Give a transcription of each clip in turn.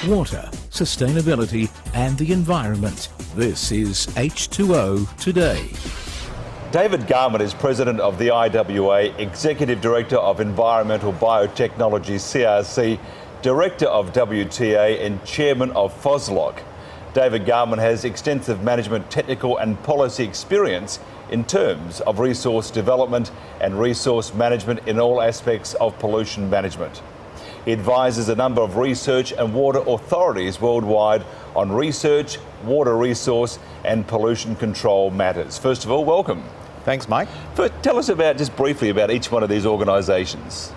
water, sustainability and the environment. This is H2O Today. David Garman is President of the IWA, Executive Director of Environmental Biotechnology CRC, Director of WTA and Chairman of FOSLOC. David Garman has extensive management, technical and policy experience in terms of resource development and resource management in all aspects of pollution management. He advises a number of research and water authorities worldwide on research, water resource and pollution control matters. First of all, welcome. Thanks, Mike. First, tell us just briefly about each one of these organisations.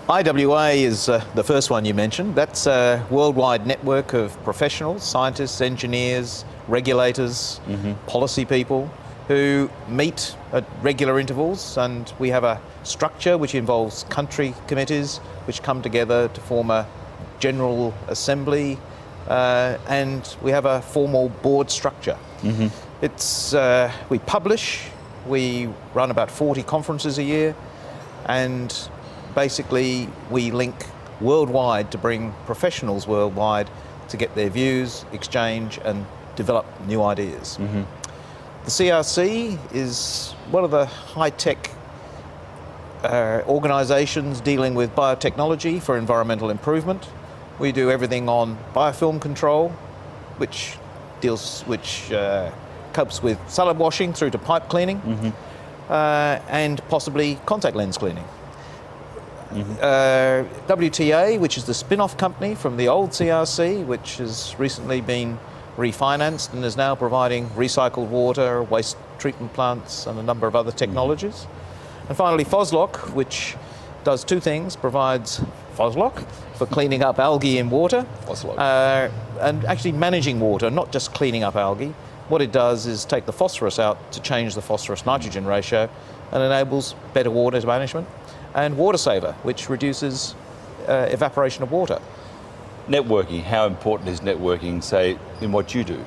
IWA is the first one you mentioned. That's a worldwide network of professionals, scientists, engineers, regulators, policy people who meet at regular intervals, and we have a structure which involves country committees which come together to form a general assembly, and we have a formal board structure. We publish, we run about 40 conferences a year, and basically we link worldwide to bring professionals worldwide to get their views, exchange and develop new ideas. The CRC is one of the high-tech organisations dealing with biotechnology for environmental improvement. We do everything on biofilm control, which copes with solid washing through to pipe cleaning, and possibly contact lens cleaning. WTA, which is the spin-off company from the old CRC, which has recently been refinanced and is now providing recycled water, waste treatment plants and a number of other technologies. And finally FOSLOC, which does two things, provides FOSLOC for cleaning up algae in water, and actually managing water, not just cleaning up algae. What it does is take the phosphorus out to change the phosphorus-nitrogen ratio and enables better water management. And Water Saver, which reduces evaporation of water. Networking, how important is networking, say, in what you do?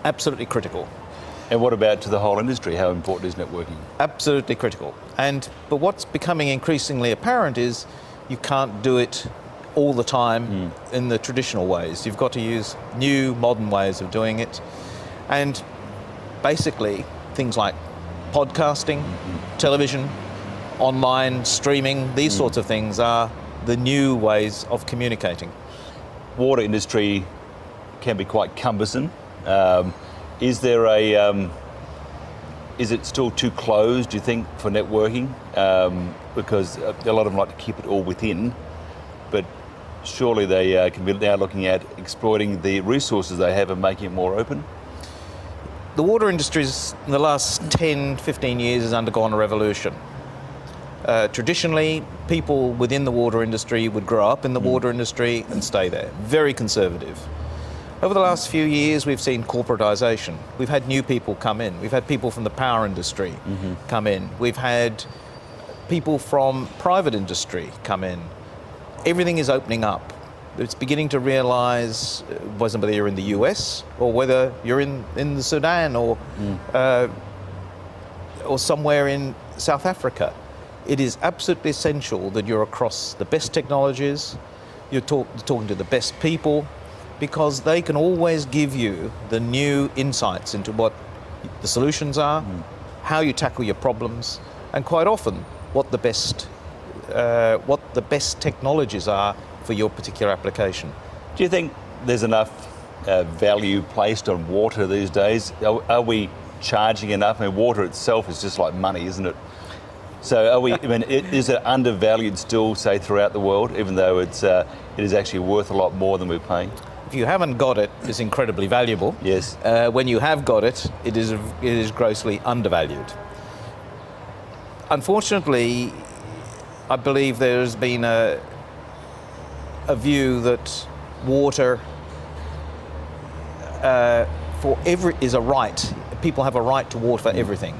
Absolutely critical. And what about to the whole industry? How important is networking? Absolutely critical. But what's becoming increasingly apparent is you can't do it all the time in the traditional ways. You've got to use new, modern ways of doing it. And basically, things like podcasting, television, online streaming, these sorts of things are the new ways of communicating. Water industry can be quite cumbersome. Is it still too closed, do you think, for networking? Because a lot of them like to keep it all within, but surely they can be now looking at exploiting the resources they have and making it more open? The water industry in the last 10, 15 years has undergone a revolution. Traditionally, people within the water industry would grow up in the water industry and stay there. Very conservative. Over the last few years, we've seen corporatisation. We've had new people come in. We've had people from the power industry come in. We've had people from private industry come in. Everything is opening up. It's beginning to realise, whether you're in the US or whether you're in the Sudan or somewhere in South Africa. It is absolutely essential that you're across the best technologies, you're talking to the best people, because they can always give you the new insights into what the solutions are, how you tackle your problems, and quite often what the best technologies are for your particular application. Do you think there's enough value placed on water these days? Are we charging enough? I mean, water itself is just like money, isn't it? So is it undervalued still, say, throughout the world, even though it is actually worth a lot more than we're paying? If you haven't got it, it's incredibly valuable. Yes. When you have got it, it is grossly undervalued. Unfortunately, I believe there's been a view that water is a right. People have a right to water for everything.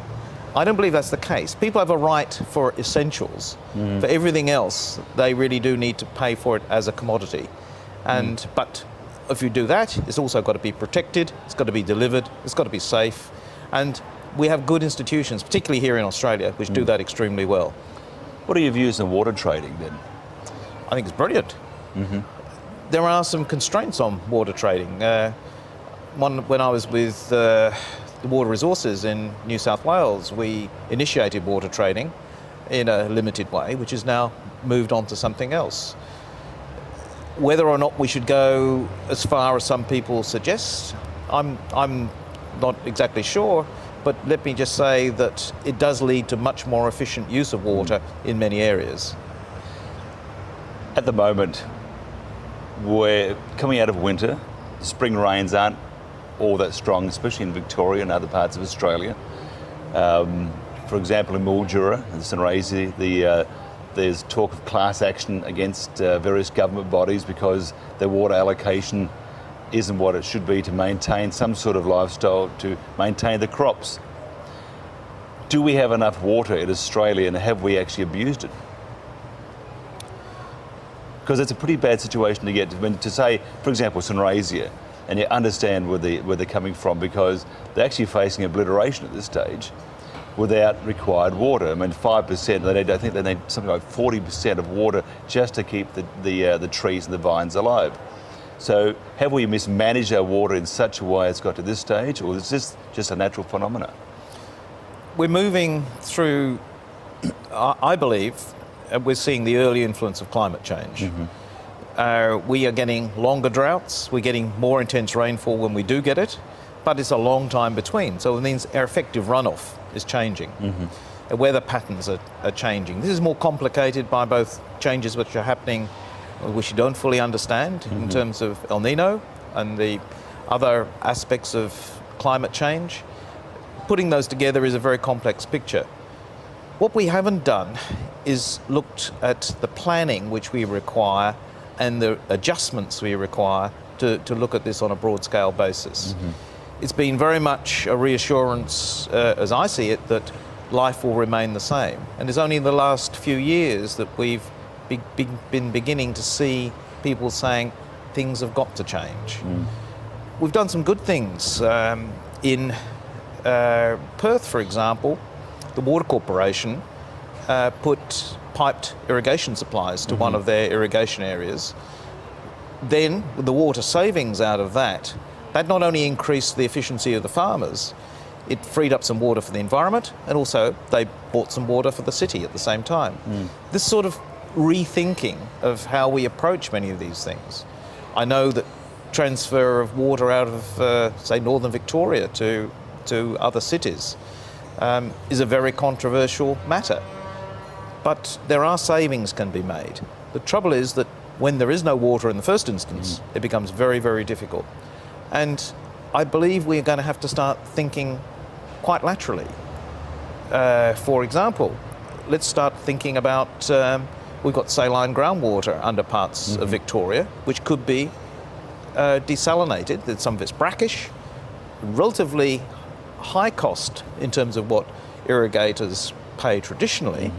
I don't believe that's the case. People have a right for essentials. For everything else, they really do need to pay for it as a commodity. But if you do that, it's also got to be protected, it's got to be delivered, it's got to be safe. And we have good institutions, particularly here in Australia, which do that extremely well. What are your views on water trading then? I think it's brilliant. there are some constraints on water trading. When I was with the Water Resources in New South Wales, we initiated water trading in a limited way, which has now moved on to something else. Whether or not we should go as far as some people suggest, I'm not exactly sure, but let me just say that it does lead to much more efficient use of water in many areas. At the moment, we're coming out of winter. The spring rains aren't all that strong, especially in Victoria and other parts of Australia. For example, in Mildura and Sunraysia, there's talk of class action against various government bodies because their water allocation isn't what it should be to maintain some sort of lifestyle, to maintain the crops. Do we have enough water in Australia, and have we actually abused it? Because it's a pretty bad situation to get to say, for example, Sunraysia, and you understand where they're coming from, because they're actually facing obliteration at this stage without required water. I mean, 5%, I think they need something like 40% of water just to keep the trees and the vines alive. So have we mismanaged our water in such a way it's got to this stage, or is this just a natural phenomenon? We're moving through, I believe, we're seeing the early influence of climate change. We are getting longer droughts, we're getting more intense rainfall when we do get it, but it's a long time between. So it means our effective runoff is changing. Weather patterns are changing. This is more complicated by both changes which are happening, which you don't fully understand in terms of El Nino and the other aspects of climate change. Putting those together is a very complex picture. What we haven't done is looked at the planning which we require and the adjustments we require to look at this on a broad scale basis. It's been very much a reassurance, as I see it, that life will remain the same. And it's only in the last few years that we've been beginning to see people saying things have got to change. We've done some good things. In Perth, for example, the Water Corporation put piped irrigation supplies to one of their irrigation areas. Then, with the water savings out of that not only increased the efficiency of the farmers, it freed up some water for the environment, and also they bought some water for the city at the same time. This sort of rethinking of how we approach many of these things. I know that transfer of water out of, say, northern Victoria to other cities is a very controversial matter. But there are savings can be made. The trouble is that when there is no water in the first instance, it becomes very, very difficult. And I believe we're going to have to start thinking quite laterally. For example, let's start thinking about, we've got saline groundwater under parts of Victoria, which could be desalinated. That some of it's brackish, relatively high cost in terms of what irrigators pay traditionally,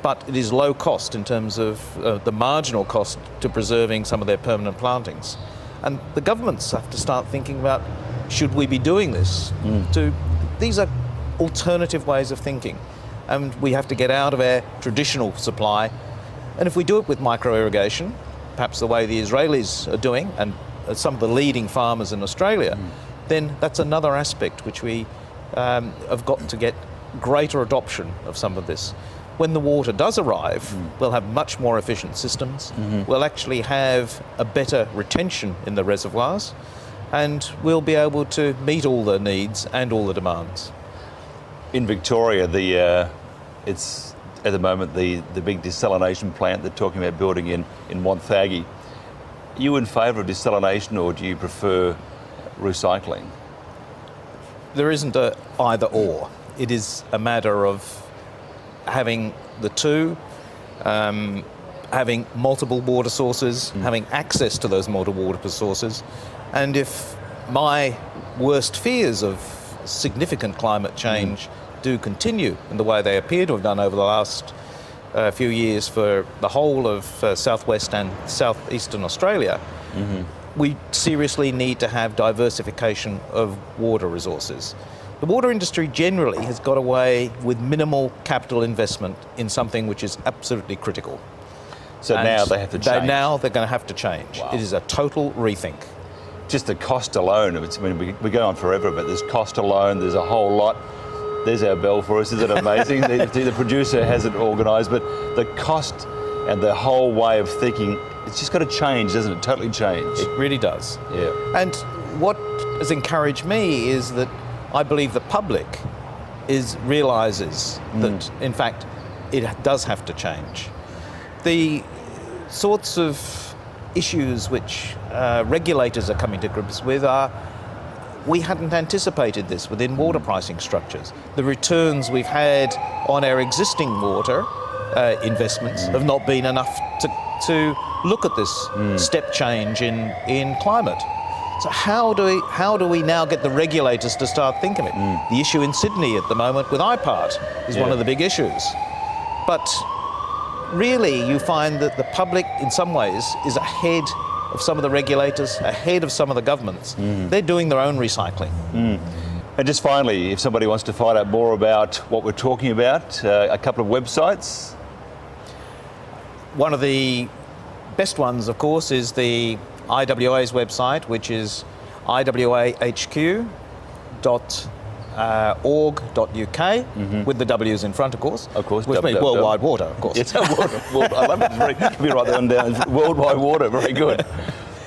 but it is low cost in terms of the marginal cost to preserving some of their permanent plantings. And the governments have to start thinking about, should we be doing this? These are alternative ways of thinking, and we have to get out of our traditional supply. And if we do it with micro-irrigation, perhaps the way the Israelis are doing, and some of the leading farmers in Australia, then that's another aspect which we have got to get greater adoption of some of this. When the water does arrive, we'll have much more efficient systems. We'll actually have a better retention in the reservoirs, and we'll be able to meet all the needs and all the demands. In Victoria, it's at the moment the big desalination plant they're talking about building in Wonthaggi. Are you in favour of desalination, or do you prefer recycling? There isn't a either or. It is a matter of having the two, having multiple water sources, having access to those multiple water sources. And if my worst fears of significant climate change do continue in the way they appear to have done over the last few years for the whole of southwest and southeastern Australia, we seriously need to have diversification of water resources. The water industry generally has got away with minimal capital investment in something which is absolutely critical. So And now they have to change. Now they're going to have to change. Wow. It is a total rethink. Just the cost alone, we go on forever, but there's cost alone, there's a whole lot. There's our bell for us, isn't it amazing? the producer has it organised, but the cost and the whole way of thinking, it's just got to change, doesn't it? Totally change. It really does. Yeah. And what has encouraged me is that I believe the public realises that, in fact, it does have to change. The sorts of issues which regulators are coming to grips with are, we hadn't anticipated this within water pricing structures. The returns we've had on our existing water investments have not been enough to look at this step change in climate. So how do we now get the regulators to start thinking of it? The issue in Sydney at the moment with IPART is one of the big issues. But really you find that the public in some ways is ahead of some of the regulators, ahead of some of the governments. They're doing their own recycling. And just finally, if somebody wants to find out more about what we're talking about, a couple of websites. One of the best ones, of course, is the IWA's website, which is iwahq.org.uk, with the W's in front, of course. Of course. Which means Worldwide Water, of course. It's water. I love it. Let me write that one down. Worldwide Water, very good.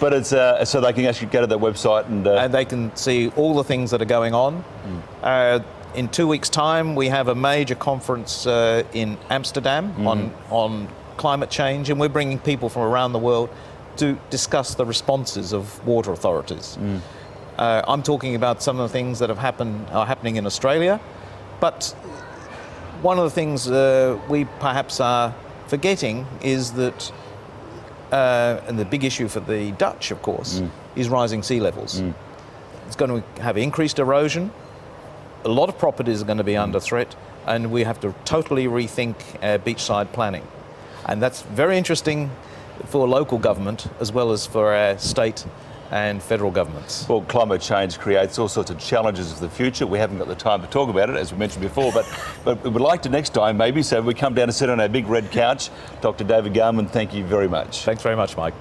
But it's so they can actually go to that website and they can see all the things that are going on. In 2 weeks' time, we have a major conference in Amsterdam on climate change, and we're bringing people from around the world to discuss the responses of water authorities. I'm talking about some of the things that are happening in Australia, but one of the things we perhaps are forgetting is that, and the big issue for the Dutch, of course, is rising sea levels. It's going to have increased erosion. A lot of properties are going to be under threat, and we have to totally rethink beachside planning. And that's very interesting for local government as well as for our state and federal governments. Well, climate change creates all sorts of challenges of the future. We haven't got the time to talk about it, as we mentioned before, but we would like to next time maybe, so we come down and sit on our big red couch. Dr. David Garman, thank you very much. Thanks very much, Mike.